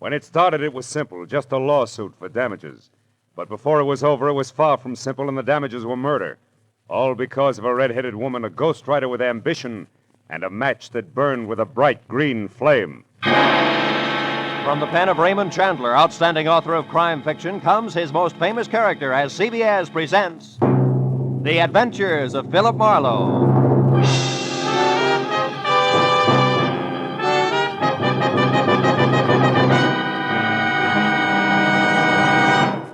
When it started, it was simple, just a lawsuit for damages. But before it was over, it was far from simple, and the damages were murder. All because of a red-headed woman, a ghostwriter with ambition, and a match that burned with a bright green flame. From the pen of Raymond Chandler, outstanding author of crime fiction, comes his most famous character as CBS presents The Adventures of Philip Marlowe.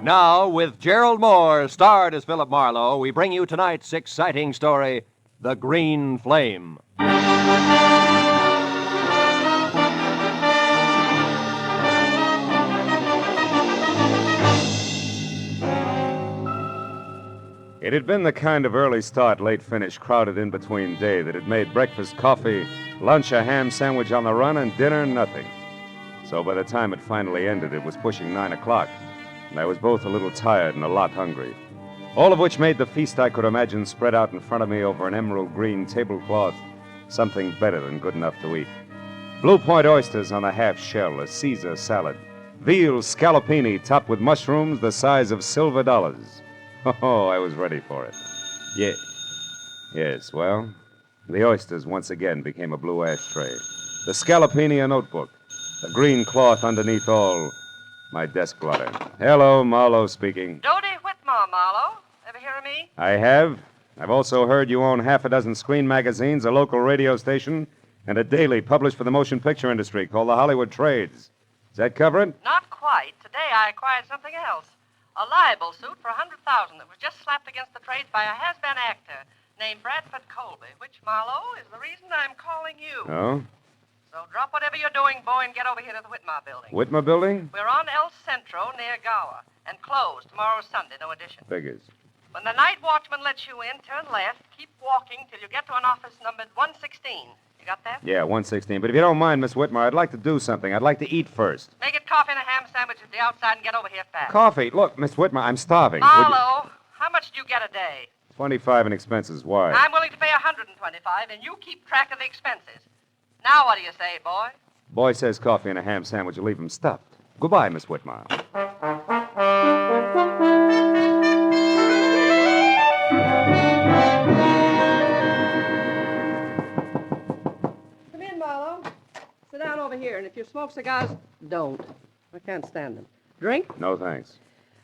Now, with Gerlad Mohr, starred as Philip Marlowe, we bring you tonight's exciting story, The Green Flame. It had been the kind of early start, late finish crowded in between day that had made breakfast coffee, lunch a ham sandwich on the run, and dinner nothing. So by the time it finally ended, it was pushing 9 o'clock, and I was both a little tired and a lot hungry. All of which made the feast I could imagine spread out in front of me over an emerald green tablecloth something better than good enough to eat. Blue Point oysters on a half shell, a Caesar salad, veal scallopini topped with mushrooms the size of silver dollars. Oh, I was ready for it. Yes, well, the oysters once again became a blue ashtray. The scallopini a notebook. The green cloth underneath all, my desk blotter. Hello, Marlowe speaking. Dodie Whitmore, Marlowe. Ever hear of me? I have. I've also heard you own half a dozen screen magazines, a local radio station, and a daily published for the motion picture industry called the Hollywood Trades. Does that cover it? Not quite. Today I acquired something else. A libel suit for $100,000 that was just slapped against the trades by a has-been actor named Bradford Colby, which, Marlowe, is the reason I'm calling you. Oh? So drop whatever you're doing, boy, and get over here to the Whitmore building. Whitmore building? We're on El Centro near Gower, and closed tomorrow's Sunday, no addition. Figures. When the night watchman lets you in, turn left, keep walking till you get to an office numbered 116. You got that? Yeah, 116. But if you don't mind, Miss Whitmore, I'd like to do something. I'd like to eat first. Make it coffee and a ham sandwich at the outside and get over here fast. Coffee? Look, Miss Whitmore, I'm starving. Marlowe, how much do you get a day? 25 in expenses. Why? I'm willing to pay 125, and you keep track of the expenses. Now what do you say, boy? Boy says coffee and a ham sandwich will leave him stuffed. Goodbye, Miss Whitmore. Come in, Marlowe. Sit down over here, and if you smoke cigars, don't. I can't stand them. Drink? No, thanks.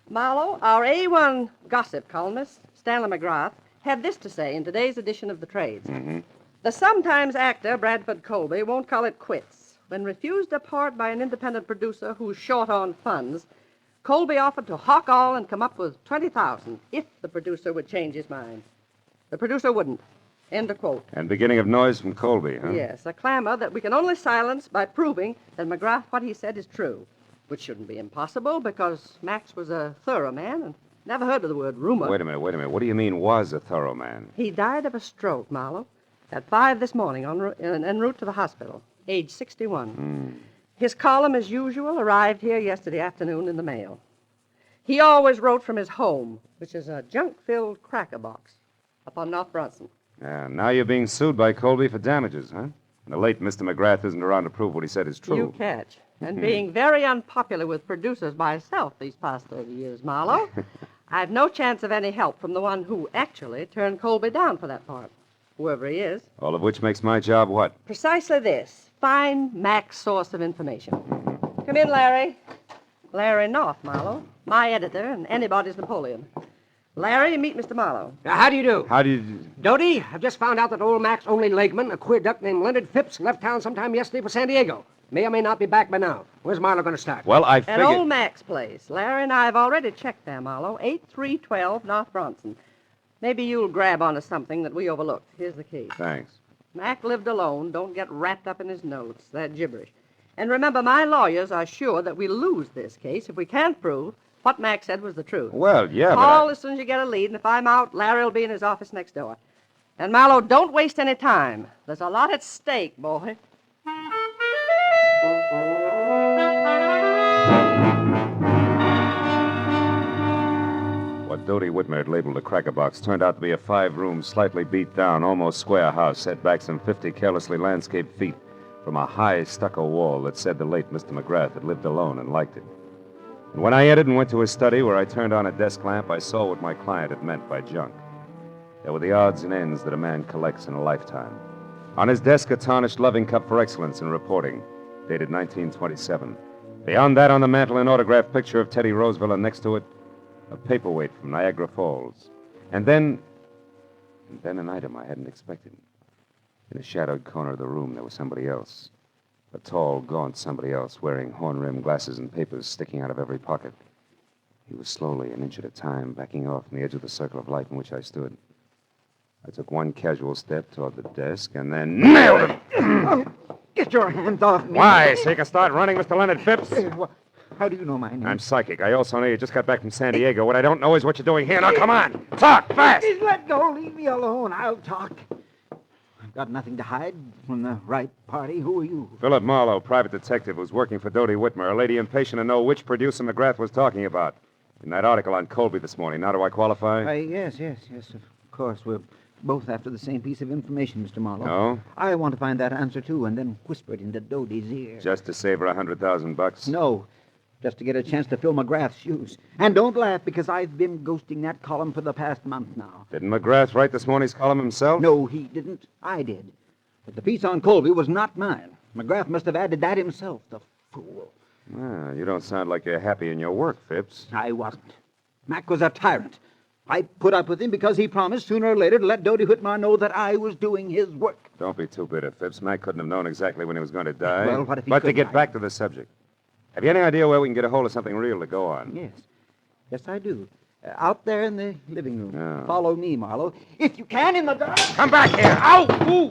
Marlowe, our A1 gossip columnist, Stanley McGrath, had this to say in today's edition of The Trades. Mm-hmm. The sometimes actor, Bradford Colby, won't call it quits. When refused a part by an independent producer who's short on funds, Colby offered to hawk all and come up with $20,000 if the producer would change his mind. The producer wouldn't. End of quote. And beginning of noise from Colby, huh? Yes, a clamor that we can only silence by proving that McGrath, what he said, is true, which shouldn't be impossible because Max was a thorough man and never heard of the word rumor. Wait a minute. What do you mean was a thorough man? He died of a stroke, Marlowe, at 5 this morning en route to the hospital, age 61. His column, as usual, arrived here yesterday afternoon in the mail. He always wrote from his home, which is a junk-filled cracker box up on North Bronson. Yeah, now you're being sued by Colby for damages, huh? And the late Mr. McGrath isn't around to prove what he said is true. You catch. And being very unpopular with producers myself these past 30 years, Marlowe, I've no chance of any help from the one who actually turned Colby down for that part, whoever he is. All of which makes my job what? Precisely this. Find Mac's source of information. Come in, Larry. Larry North, Marlowe. My editor and anybody's Napoleon. Larry, meet Mr. Marlowe. How do you do? How do you... Dodie, I've just found out that old Mac's only legman, a queer duck named Leonard Phipps, left town sometime yesterday for San Diego. May or may not be back by now. Where's Marlowe going to start? Well, I At figured... old Mac's place. Larry and I have already checked there, Marlowe. 8312 North Bronson. Maybe you'll grab onto something that we overlooked. Here's the key. Thanks. Mac lived alone. Don't get wrapped up in his notes. That gibberish. And remember, my lawyers are sure that we lose this case if we can't prove what Mac said was the truth. Well, yeah, Call as soon as you get a lead, and if I'm out, Larry will be in his office next door. And, Marlowe, don't waste any time. There's a lot at stake, boy. What Dodie Whitmer had labeled a cracker box turned out to be a 5-room, slightly beat-down, almost square house set back some 50 carelessly landscaped feet from a high stucco wall that said the late Mr. McGrath had lived alone and liked it. And when I entered and went to his study where I turned on a desk lamp, I saw what my client had meant by junk. There were the odds and ends that a man collects in a lifetime. On his desk, a tarnished loving cup for excellence in reporting, dated 1927. Beyond that, on the mantel, an autographed picture of Teddy Roosevelt, and next to it, a paperweight from Niagara Falls. And then an item I hadn't expected. In a shadowed corner of the room, there was somebody else. A tall, gaunt somebody else, wearing horn-rimmed glasses and papers sticking out of every pocket. He was slowly, an inch at a time, backing off from the edge of the circle of light in which I stood. I took one casual step toward the desk and then nailed him. Get your hands off me. Why? So you can start running, Mr. Leonard Phipps? How do you know my name? I'm psychic. I also know you just got back from San Diego. What I don't know is what you're doing here. Now, come on. Talk fast. Please let go. Leave me alone. I'll talk. I've got nothing to hide from the right party. Who are you? Philip Marlowe, private detective, was working for Dodie Whitmer, a lady impatient to know which producer McGrath was talking about. In that article on Colby this morning. Now, do I qualify? Yes, of course. We're both after the same piece of information, Mr. Marlowe. No? I want to find that answer, too, and then whisper it into Dodie's ear. Just to save her $100,000? No, just to get a chance to fill McGrath's shoes. And don't laugh, because I've been ghosting that column for the past month now. Didn't McGrath write this morning's column himself? No, he didn't. I did. But the piece on Colby was not mine. McGrath must have added that himself, the fool. Ah, you don't sound like you're happy in your work, Phipps. I wasn't. Mac was a tyrant. I put up with him because he promised sooner or later to let Dodie Whitmer know that I was doing his work. Don't be too bitter, Phipps. Mac couldn't have known exactly when he was going to die. Well, what if he But to could get die? back to the subject, have you any idea where we can get a hold of something real to go on? Yes. Yes, I do. Out there in the living room. Oh. Follow me, Marlowe. If you can, in the dark. Come back here! Ow! Ooh!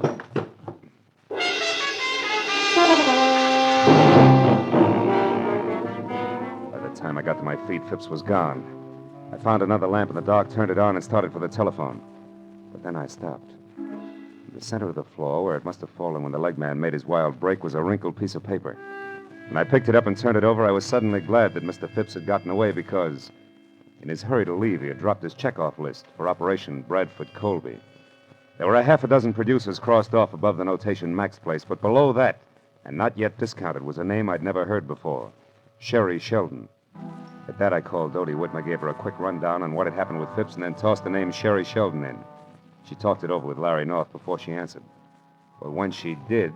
By the time I got to my feet, Phipps was gone. I found another lamp in the dark, turned it on, and started for the telephone. But then I stopped. In the center of the floor, where it must have fallen when the leg man made his wild break, was a wrinkled piece of paper. When I picked it up and turned it over, I was suddenly glad that Mr. Phipps had gotten away because, in his hurry to leave, he had dropped his checkoff list for Operation Bradford Colby. There were a half a dozen producers crossed off above the notation Mac's Place, but below that, and not yet discounted, was a name I'd never heard before, Sherry Sheldon. At that, I called Dodie Whitmer, gave her a quick rundown on what had happened with Phipps, and then tossed the name Sherry Sheldon in. She talked it over with Larry North before she answered. But when she did,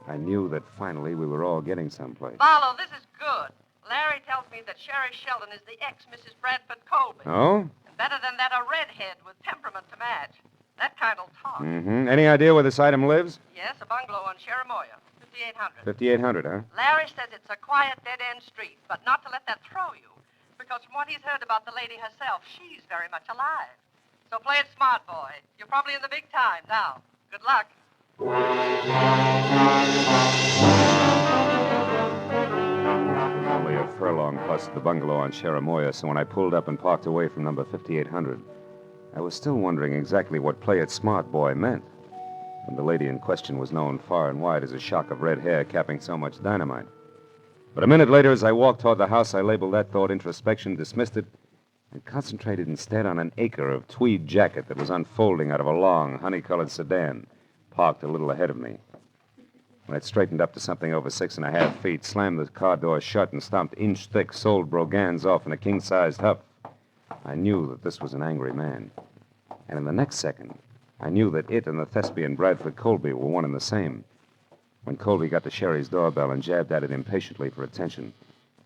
I knew that finally we were all getting someplace. Marlowe, this is good. Larry tells me that Sherry Sheldon is the ex-Mrs. Bradford Colby. Oh? And better than that, a redhead with temperament to match. That kind'll talk. Mm-hmm. Any idea where this item lives? Yes, a bungalow on Cherimoya, 5800. 5800, huh? Larry says it's a quiet, dead-end street, but not to let that throw you. Because from what he's heard about the lady herself, she's very much alive. So play it smart, boy. You're probably in the big time now. Good luck. Only a furlong past the bungalow on Cherimoya, so when I pulled up and parked away from number 5800, I was still wondering exactly what play it smart, boy meant. When the lady in question was known far and wide as a shock of red hair capping so much dynamite. But a minute later, as I walked toward the house, I labeled that thought introspection, dismissed it, and concentrated instead on an acre of tweed jacket that was unfolding out of a long, honey-colored sedan, parked a little ahead of me. When it straightened up to something over 6.5 feet, slammed the car door shut, and stomped inch-thick soled brogans off in a king-sized huff, I knew that this was an angry man. And in the next second, I knew that it and the thespian Bradford Colby were one and the same. When Colby got to Sherry's doorbell and jabbed at it impatiently for attention,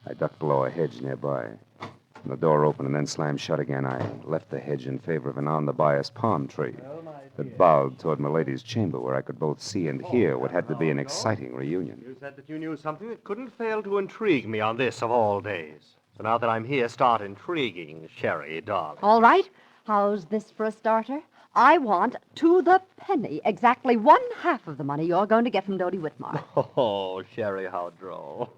I ducked below a hedge nearby. When the door opened and then slammed shut again, I left the hedge in favor of an on-the-bias palm tree that bowed toward Milady's chamber, where I could both see and hear what had to be an exciting reunion. You said that you knew something that couldn't fail to intrigue me on this of all days. So now that I'm here, start intriguing, Sherry, darling. All right. How's this for a starter? I want, to the penny, exactly 1/2 of the money you're going to get from Dodie Whitmer. Oh, Sherry, how droll.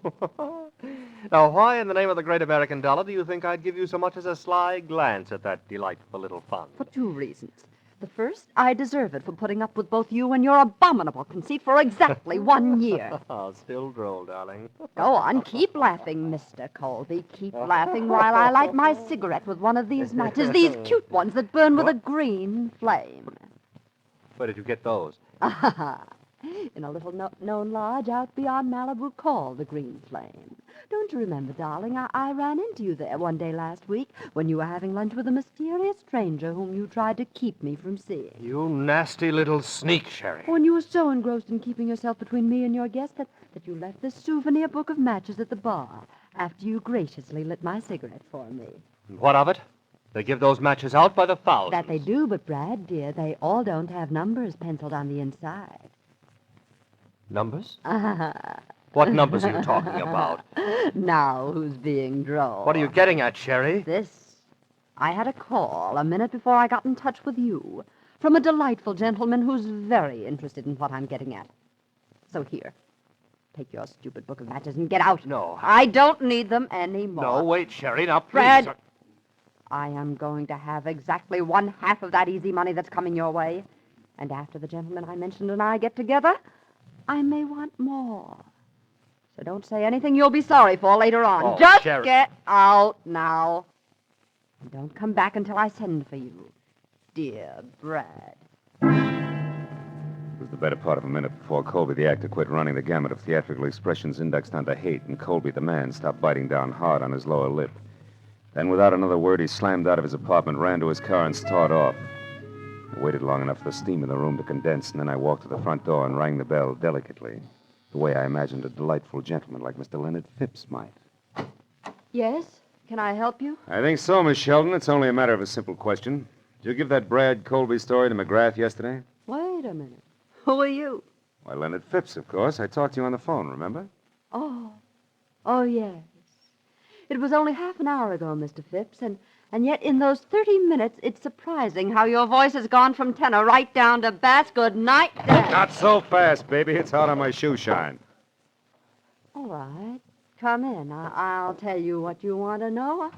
Now, why in the name of the great American dollar do you think I'd give you so much as a sly glance at that delightful little fund? For 2 reasons. The first, I deserve it for putting up with both you and your abominable conceit for exactly 1 year. Oh, still droll, darling. Go on, keep laughing, Mr. Colby. Keep laughing while I light my cigarette with one of these matches, these cute ones that burn with a green flame. Where did you get those? In a little known lodge out beyond Malibu called the Green Flame. Don't you remember, darling? I ran into you there one day last week when you were having lunch with a mysterious stranger whom you tried to keep me from seeing. You nasty little sneak, Sherry. When you were so engrossed in keeping yourself between me and your guest that you left this souvenir book of matches at the bar after you graciously lit my cigarette for me. What of it? They give those matches out by the thousands. That they do, but, Brad, dear, they all don't have numbers penciled on the inside. Numbers? What numbers are you talking about? Now who's being droll? What are you getting at, Sherry? This. I had a call a minute before I got in touch with you from a delightful gentleman who's very interested in what I'm getting at. So here, take your stupid book of matches and get out. No. I don't need them anymore. No, wait, Sherry. Now, please. Fred, I am going to have exactly 1/2 of that easy money that's coming your way. And after the gentleman I mentioned and I get together, I may want more. So don't say anything you'll be sorry for later on. Oh, Just Sherry. get out now. And don't come back until I send for you. Dear Brad. It was the better part of a minute before Colby, the actor, quit running the gamut of theatrical expressions indexed onto hate, and Colby, the man, stopped biting down hard on his lower lip. Then, without another word, he slammed out of his apartment, ran to his car, and started off. I waited long enough for the steam in the room to condense, and then I walked to the front door and rang the bell delicately, the way I imagined a delightful gentleman like Mr. Leonard Phipps might. Yes? Can I help you? I think so, Miss Sheldon. It's only a matter of a simple question. Did you give that Brad Colby story to McGrath yesterday? Wait a minute. Who are you? Why, Leonard Phipps, of course. I talked to you on the phone, remember? Oh, yes. It was only half an hour ago, Mr. Phipps, and yet in those 30 minutes, it's surprising how your voice has gone from tenor right down to bass. Good night, Dan. Not so fast, baby. It's out on my shoe shine. All right. Come in. I'll tell you what you want to know.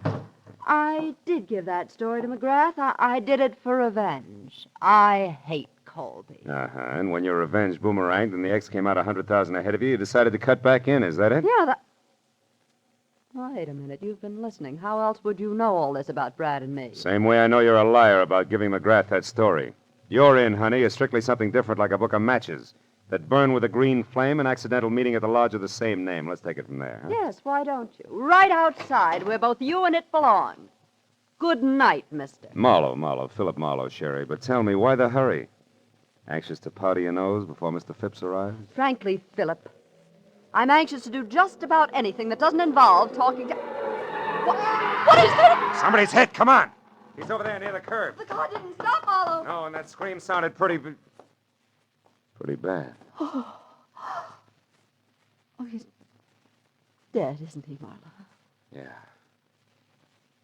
I did give that story to McGrath. I did it for revenge. I hate Colby. Uh-huh. And when your revenge boomeranged and the X came out 100,000 ahead of you, you decided to cut back in. Is that it? Yeah, that... Wait a minute. You've been listening. How else would you know all this about Brad and me? Same way I know you're a liar about giving McGrath that story. Your in, honey, is strictly something different, like a book of matches that burn with a green flame, an accidental meeting at the lodge of the same name. Let's take it from there. Huh? Yes, why don't you? Right outside, where both you and it belong. Good night, mister. Marlowe, Philip Marlowe, Sherry. But tell me, why the hurry? Anxious to powder your nose before Mr. Phipps arrives? Frankly, Philip, I'm anxious to do just about anything that doesn't involve talking to... What is that? Somebody's hit. Come on. He's over there near the curb. The car didn't stop, Marlowe. No, and that scream sounded pretty bad. Oh, he's dead, isn't he, Marlowe? Yeah.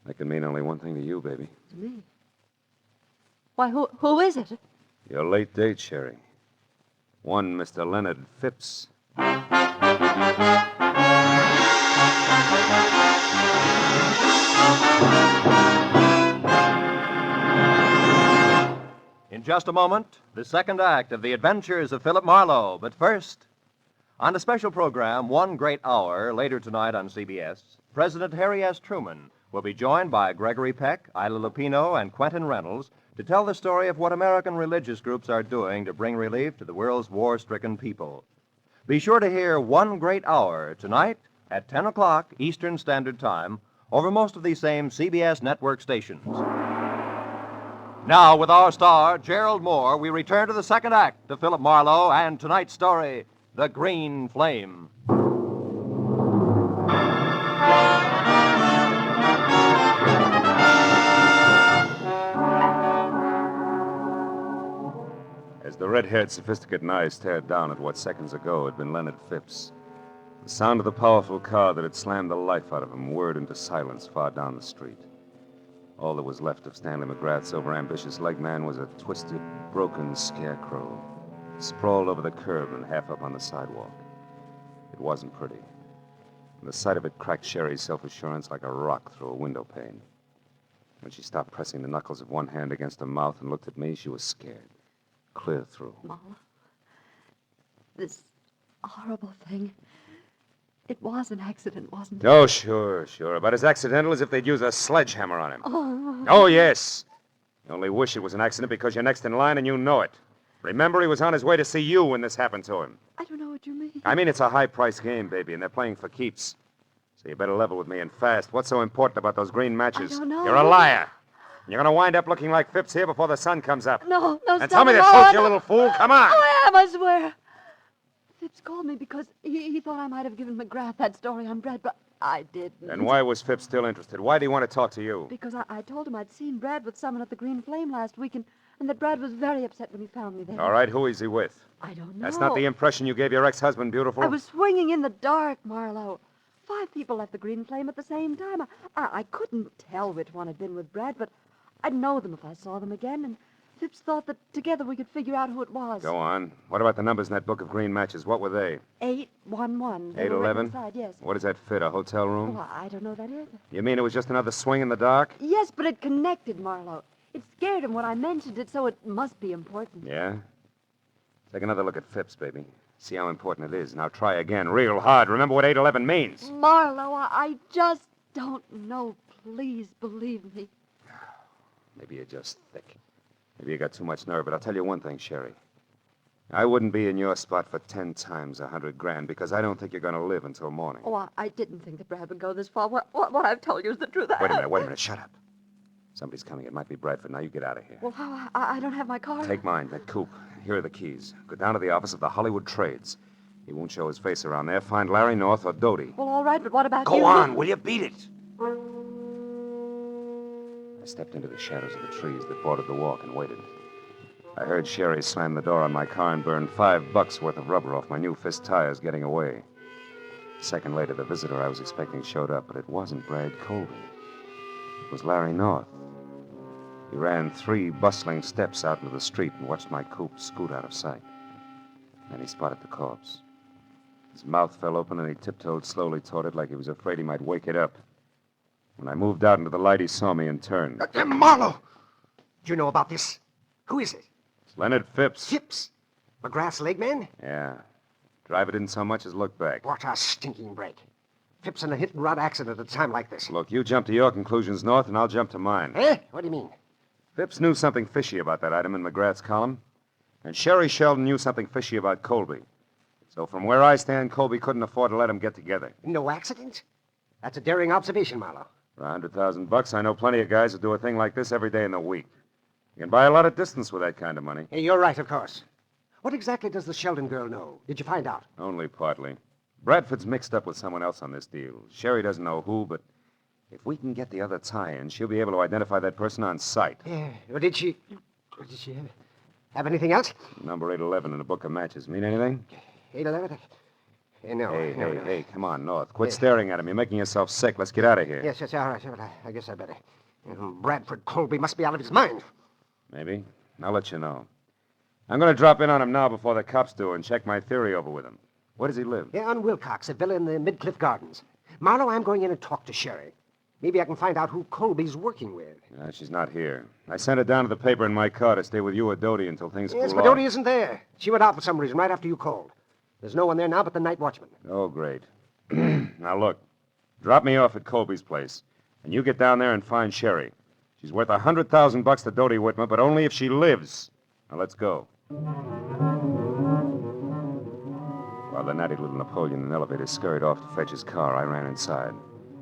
That can mean only one thing to you, baby. To me. Why, who is it? Your late date, Sherry. One Mr. Leonard Phipps. In just a moment, the second act of The Adventures of Philip Marlowe. But first, on a special program, One Great Hour, later tonight on CBS, President Harry S. Truman will be joined by Gregory Peck, Ida Lupino, and Quentin Reynolds to tell the story of what American religious groups are doing to bring relief to the world's war-stricken people. Be sure to hear One Great Hour tonight at 10 o'clock Eastern Standard Time over most of these same CBS network stations. Now, with our star, Gerlad Mohr, we return to the second act of Philip Marlowe and tonight's story, The Green Flame. As the red-haired, sophisticated eyes stared down at what seconds ago had been Leonard Phipps, the sound of the powerful car that had slammed the life out of him whirred into silence far down the street. All that was left of Stanley McGrath's overambitious leg man was a twisted, broken scarecrow, sprawled over the curb and half up on the sidewalk. It wasn't pretty, and the sight of it cracked Sherry's self-assurance like a rock through a window pane. When she stopped pressing the knuckles of one hand against her mouth and looked at me, she was scared. Clear through. Marlowe, this horrible thing, it was an accident, wasn't it? Oh, sure. About as accidental as if they'd use a sledgehammer on him. Oh, yes. You only wish it was an accident because you're next in line and you know it. Remember, he was on his way to see you when this happened to him. I don't know what you mean. I mean, it's a high-priced game, baby, and they're playing for keeps. So you better level with me and fast. What's so important about those green matches? I don't know. You're a liar. You're going to wind up looking like Phipps here before the sun comes up. No, And stop tell me it. the No, truth, you little fool. Come on. Oh, I am, I swear. Phipps called me because he thought I might have given McGrath that story on Brad, but I didn't. And why was Phipps still interested? Why did he want to talk to you? Because I told him I'd seen Brad with someone at the Green Flame last week, and that Brad was very upset when he found me there. All right, who is he with? I don't know. That's not the impression you gave your ex-husband, beautiful. I was swinging in the dark, Marlowe. 5 people left the Green Flame at the same time. I couldn't tell which one had been with Brad, but I'd know them if I saw them again, and Phipps thought that together we could figure out who it was. Go on. What about the numbers in that book of green matches? What were they? 811. They were written 811? inside, yes. What does that fit, a hotel room? Well, I don't know that either. You mean it was just another swing in the dark? Yes, but it connected, Marlowe. It scared him when I mentioned it, so it must be important. Yeah? Take another look at Phipps, baby. See how important it is. Now try again, real hard. Remember what 811 means. Marlowe, I just don't know. Please believe me. Maybe you're just thick. Maybe you got too much nerve, but I'll tell you one thing, Sherry. I wouldn't be in your spot for 10 times $100,000 because I don't think you're going to live until morning. Oh, I didn't think that Brad would go this far. What I've told you is the truth. Wait a minute. Shut up. Somebody's coming. It might be Bradford. Now you get out of here. Well, how? I don't have my car. Take mine, that coupe. Here are the keys. Go down to the office of the Hollywood Trades. He won't show his face around there. Find Larry North or Doty. Well, all right, but what about you? Go on, will you? Beat it. I stepped into the shadows of the trees that bordered the walk and waited. I heard Sherry slam the door on my car and burn $5 worth of rubber off my new fist tires getting away. A second later, the visitor I was expecting showed up, but it wasn't Brad Colby. It was Larry North. He ran 3 bustling steps out into the street and watched my coupe scoot out of sight. Then he spotted the corpse. His mouth fell open and he tiptoed slowly toward it like he was afraid he might wake it up. When I moved out into the light, he saw me and turned. Marlowe! Do you know about this? Who is it? It's Leonard Phipps. Phipps? McGrath's leg man? Yeah. Driver didn't so much as look back. What a stinking break. Phipps in a hit-and-run accident at a time like this. Look, you jump to your conclusions, North, and I'll jump to mine. Eh? What do you mean? Phipps knew something fishy about that item in McGrath's column, and Sherry Sheldon knew something fishy about Colby. So from where I stand, Colby couldn't afford to let them get together. No accident? That's a daring observation, Marlowe. For $100,000, I know plenty of guys who do a thing like this every day in the week. You can buy a lot of distance with that kind of money. Hey, you're right, of course. What exactly does the Sheldon girl know? Did you find out? Only partly. Bradford's mixed up with someone else on this deal. Sherry doesn't know who, but if we can get the other tie-in, she'll be able to identify that person on sight. Yeah. Did she have anything else? Number 811 in a book of matches. Mean anything? 811? No. Hey, come on, North. Quit staring at him. You're making yourself sick. Let's get out of here. Yes, all right. I guess I better. Bradford Colby must be out of his mind. Maybe. I'll let you know. I'm going to drop in on him now before the cops do and check my theory over with him. Where does he live? Yeah, on Wilcox, a villa in the Midcliff Gardens. Marlowe, I'm going in and talk to Sherry. Maybe I can find out who Colby's working with. She's not here. I sent her down to the paper in my car to stay with you or Doty until things cool Yes, off. but Doty isn't there. She went out for some reason right after you called. There's no one there now but the night watchman. Oh, great. Now, look. Drop me off at Colby's place, and you get down there and find Sherry. She's worth $100,000 to Doty Whitmer, but only if she lives. Now, let's go. While the natty little Napoleon in the elevator scurried off to fetch his car, I ran inside,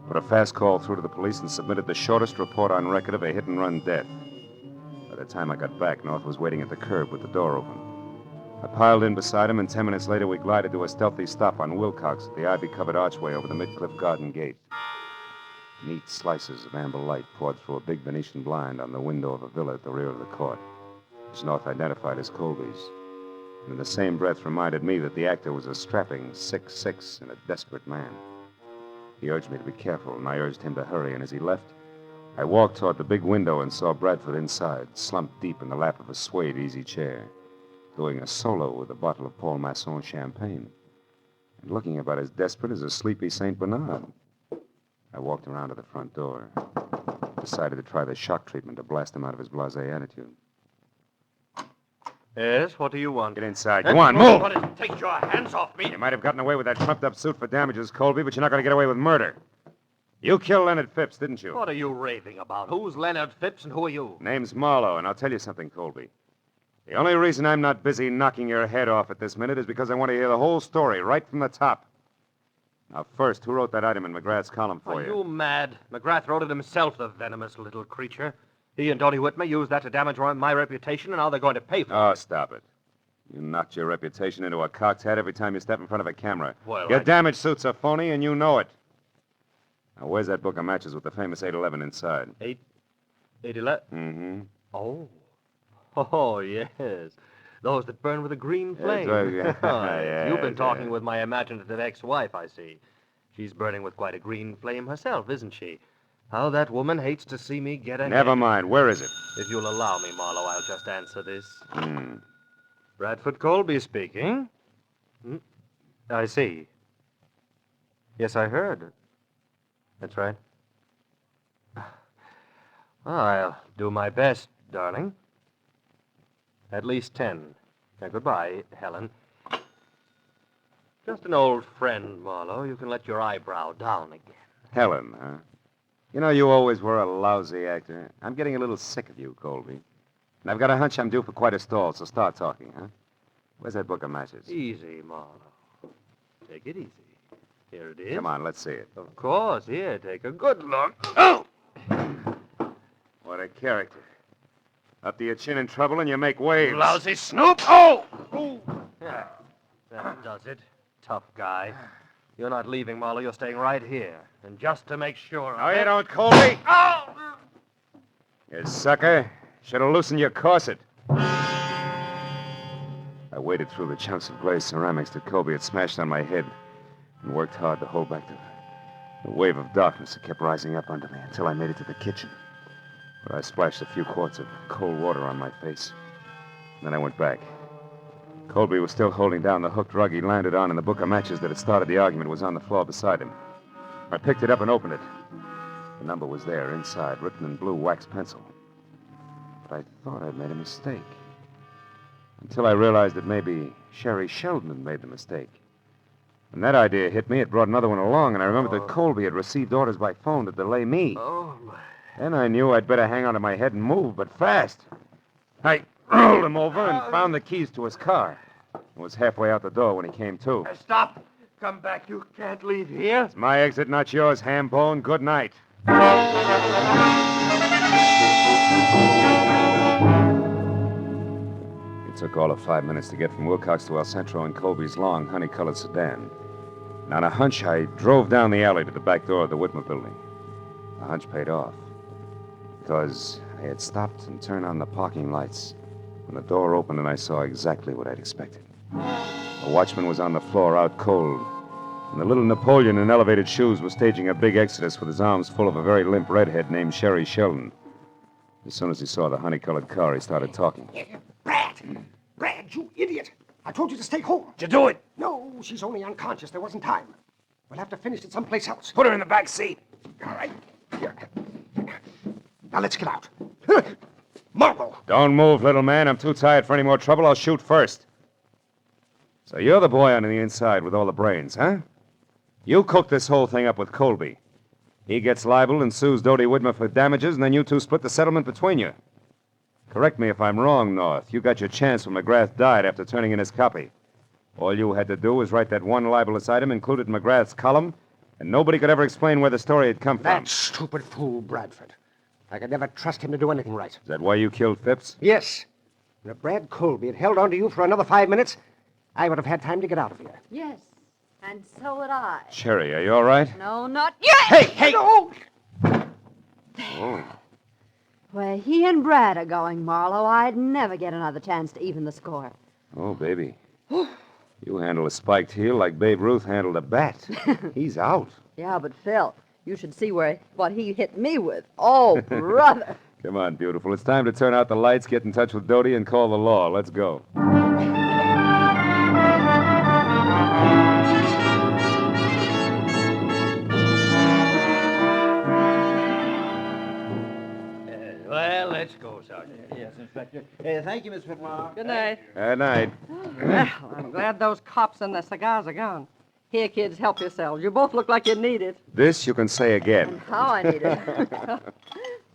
put a fast call through to the police, and submitted the shortest report on record of a hit-and-run death. By the time I got back, North was waiting at the curb with the door open. I piled in beside him, and 10 minutes later we glided to a stealthy stop on Wilcox at the ivy-covered archway over the Midcliff Garden gate. Neat slices of amber light poured through a big Venetian blind on the window of a villa at the rear of the court, which North identified as Colby's. And in the same breath reminded me that the actor was a strapping 6'6" and a desperate man. He urged me to be careful, and I urged him to hurry, and as he left, I walked toward the big window and saw Bradford inside, slumped deep in the lap of a suede easy chair, doing a solo with a bottle of Paul Masson champagne, and looking about as desperate as a sleepy St. Bernard. I walked around to the front door, decided to try the shock treatment to blast him out of his blasé attitude. Yes, what do you want? Get inside. Go on, move! Take your hands off me. You might have gotten away with that trumped-up suit for damages, Colby, but you're not going to get away with murder. You killed Leonard Phipps, didn't you? What are you raving about? Who's Leonard Phipps and who are you? Name's Marlowe, and I'll tell you something, Colby. The only reason I'm not busy knocking your head off at this minute is because I want to hear the whole story right from the top. Now, first, who wrote that item in McGrath's column for Are you mad? McGrath wrote it himself, the venomous little creature. He and Dodie Whitmer used that to damage my reputation, and now they're going to pay for it. Oh, stop it. You knocked your reputation into a cocked hat every time you step in front of a camera. Well, Your damage suits are phony, and you know it. Now, where's that book of matches with the famous 811 inside? 811? Mm-hmm. Oh. Oh, yes. Those that burn with a green flame. Yeah, You've been yeah. talking with my imaginative ex-wife, I see. She's burning with quite a green flame herself, isn't she? How that woman hates to see me get ahead. Never mind. Where is it? If you'll allow me, Marlowe, I'll just answer this. Hmm. Bradford Colby speaking. I see. Yes, I heard. That's right. Well, I'll do my best, darling. At least 10. Now, goodbye, Helen. Just an old friend, Marlowe. You can let your eyebrow down again. Helen, huh? You know, you always were a lousy actor. I'm getting a little sick of you, Colby. And I've got a hunch I'm due for quite a stall, so start talking, huh? Where's that book of matches? Easy, Marlowe. Take it easy. Here it is. Come on, let's see it. Of course. Here, take a good look. Oh! What a character. Up to your chin in trouble and you make waves. Lousy snoop! Oh! Yeah, that does it. Tough guy. You're not leaving, Marlowe. You're staying right here. And just to make sure... No, you don't, Colby. Oh! You sucker. Should have loosened your corset. I waded through the chunks of glazed ceramics that Colby had smashed on my head and worked hard to hold back the wave of darkness that kept rising up under me until I made it to the kitchen, where I splashed a few quarts of cold water on my face. Then I went back. Colby was still holding down the hooked rug he landed on, and the book of matches that had started the argument was on the floor beside him. I picked it up and opened it. The number was there, inside, written in blue wax pencil. But I thought I'd made a mistake. Until I realized that maybe Sherry Sheldon had made the mistake. When that idea hit me, it brought another one along, and I remembered that Colby had received orders by phone to delay me. Oh, my... Then I knew I'd better hang onto my head and move, but fast. I rolled him over and found the keys to his car. I was halfway out the door when he came to. Stop! Come back. You can't leave here. It's my exit, not yours, Hambone. Good night. It took all of 5 minutes to get from Wilcox to El Centro in Colby's long, honey-colored sedan. And on a hunch, I drove down the alley to the back door of the Whitmer building. The hunch paid off, because I had stopped and turned on the parking lights when the door opened and I saw exactly what I'd expected. A watchman was on the floor, out cold, and the little Napoleon in elevated shoes was staging a big exodus with his arms full of a very limp redhead named Sherry Sheldon. As soon as he saw the honey-colored car, he started talking. Brad, you idiot. I told you to stay home. Did you do it? No, she's only unconscious. There wasn't time. We'll have to finish it someplace else. Put her in the back seat. All right. Here. Now let's get out. Marlowe. Don't move, little man. I'm too tired for any more trouble. I'll shoot first. So you're the boy on the inside with all the brains, huh? You cooked this whole thing up with Colby. He gets libeled and sues Dodie Whitmer for damages, and then you two split the settlement between you. Correct me if I'm wrong, North. You got your chance when McGrath died after turning in his copy. All you had to do was write that one libelous item included in McGrath's column, and nobody could ever explain where the story had come from. That stupid fool, Bradford. I could never trust him to do anything right. Is that why you killed Phipps? Yes. And if Brad Colby had held on to you for another 5 minutes, I would have had time to get out of here. Yes, and so would I. Sherry, are you all right? No, not yet. Hey! No! Oh. Where he and Brad are going, Marlowe, I'd never get another chance to even the score. Oh, baby. You handle a spiked heel like Babe Ruth handled a bat. He's out. Yeah, but Phil, you should see what he hit me with. Oh, brother. Come on, beautiful. It's time to turn out the lights, get in touch with Dodie, and call the law. Let's go. Well, let's go, Sergeant. Yes, Inspector. Thank you, Miss Whitmore. Good night. Good night. Well, I'm glad those cops and their cigars are gone. Here, kids, help yourselves. You both look like you need it. This you can say again. How I need it.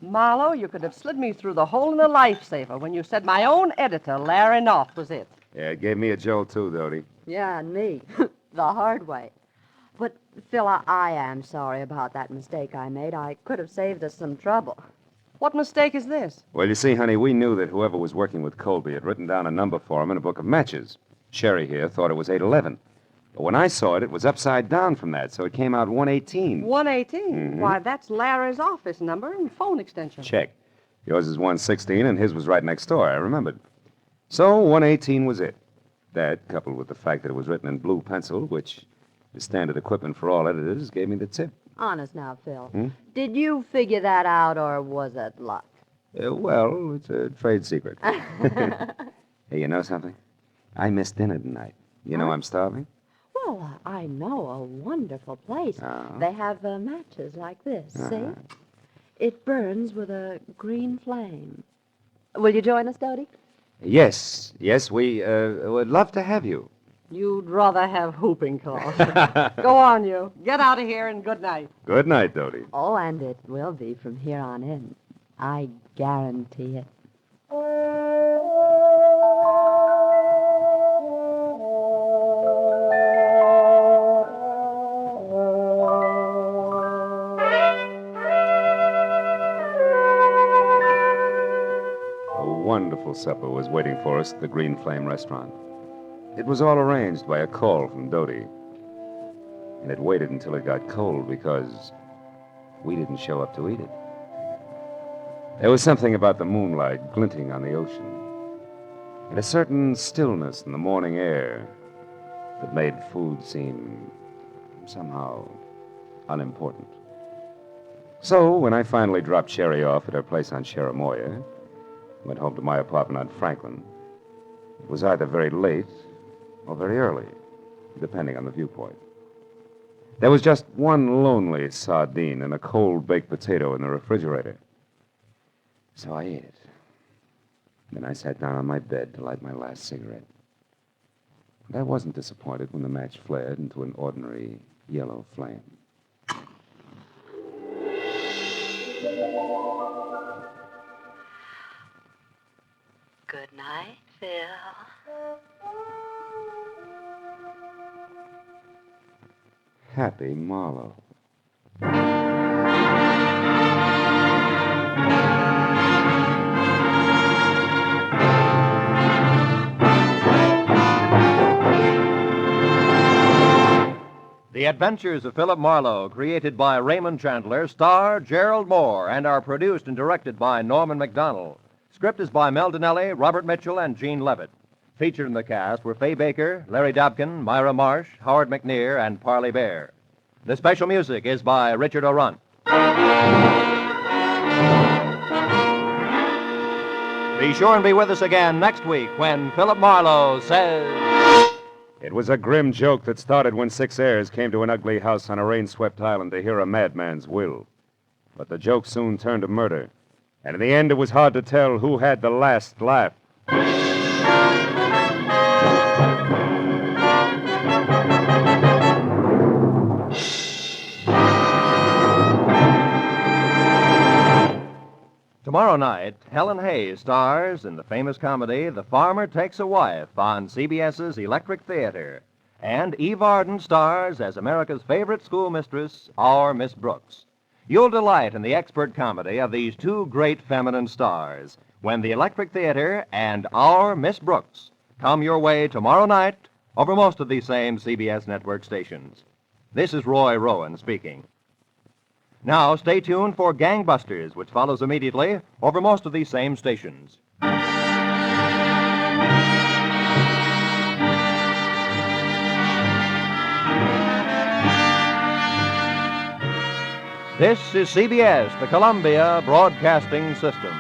Marlowe, you could have slid me through the hole in a lifesaver when you said my own editor, Larry North, was it. Yeah, it gave me a jolt, too, Dodie. Yeah, and me. The hard way. But, Phil, I am sorry about that mistake I made. I could have saved us some trouble. What mistake is this? Well, you see, honey, we knew that whoever was working with Colby had written down a number for him in a book of matches. Sherry here thought it was 811. But when I saw it, it was upside down from that, so it came out 118. 118? Why, that's Larry's office number and phone extension. Check. Yours is 116, and his was right next door. I remembered. So 118 was it. That, coupled with the fact that it was written in blue pencil, which is standard equipment for all editors, gave me the tip. Honest now, Phil. Did you figure that out, or was it luck? Well, it's a trade secret. Hey, you know something? I missed dinner tonight. You know I'm starving? Well, I know a wonderful place. Oh. They have matches like this, see? It burns with a green flame. Will you join us, Dodie? Yes, we would love to have you. You'd rather have whooping cough. Go on, you. Get out of here and good night. Good night, Dodie. Oh, and it will be from here on in. I guarantee it. A wonderful supper was waiting for us at the Green Flame restaurant. It was all arranged by a call from Dodie. And it waited until it got cold because we didn't show up to eat it. There was something about the moonlight glinting on the ocean, and a certain stillness in the morning air that made food seem somehow unimportant. So, when I finally dropped Sherry off at her place on Cherimoya, went home to my apartment on Franklin, it was either very late or very early, depending on the viewpoint. There was just one lonely sardine and a cold baked potato in the refrigerator. So I ate it. Then I sat down on my bed to light my last cigarette. And I wasn't disappointed when the match flared into an ordinary yellow flame. Good night, Phil. Happy Marlowe. The Adventures of Philip Marlowe, created by Raymond Chandler, star Gerlad Mohr, and are produced and directed by Norman MacDonald. Script is by Mel Donnelly, Robert Mitchell, and Gene Levitt. Featured in the cast were Fay Baker, Larry Dobkin, Myra Marsh, Howard McNear, and Parley Bear. The special music is by Richard O'Runt. Be sure and be with us again next week when Philip Marlowe says... It was a grim joke that started when 6 heirs came to an ugly house on a rain-swept island to hear a madman's will. But the joke soon turned to murder, and in the end it was hard to tell who had the last laugh. Tomorrow night, Helen Hayes stars in the famous comedy The Farmer Takes a Wife on CBS's Electric Theater. And Eve Arden stars as America's favorite schoolmistress, our Miss Brooks. You'll delight in the expert comedy of these two great feminine stars when the Electric Theater and our Miss Brooks come your way tomorrow night over most of these same CBS network stations. This is Roy Rowan speaking. Now, stay tuned for Gangbusters, which follows immediately over most of these same stations. This is CBS, the Columbia Broadcasting System.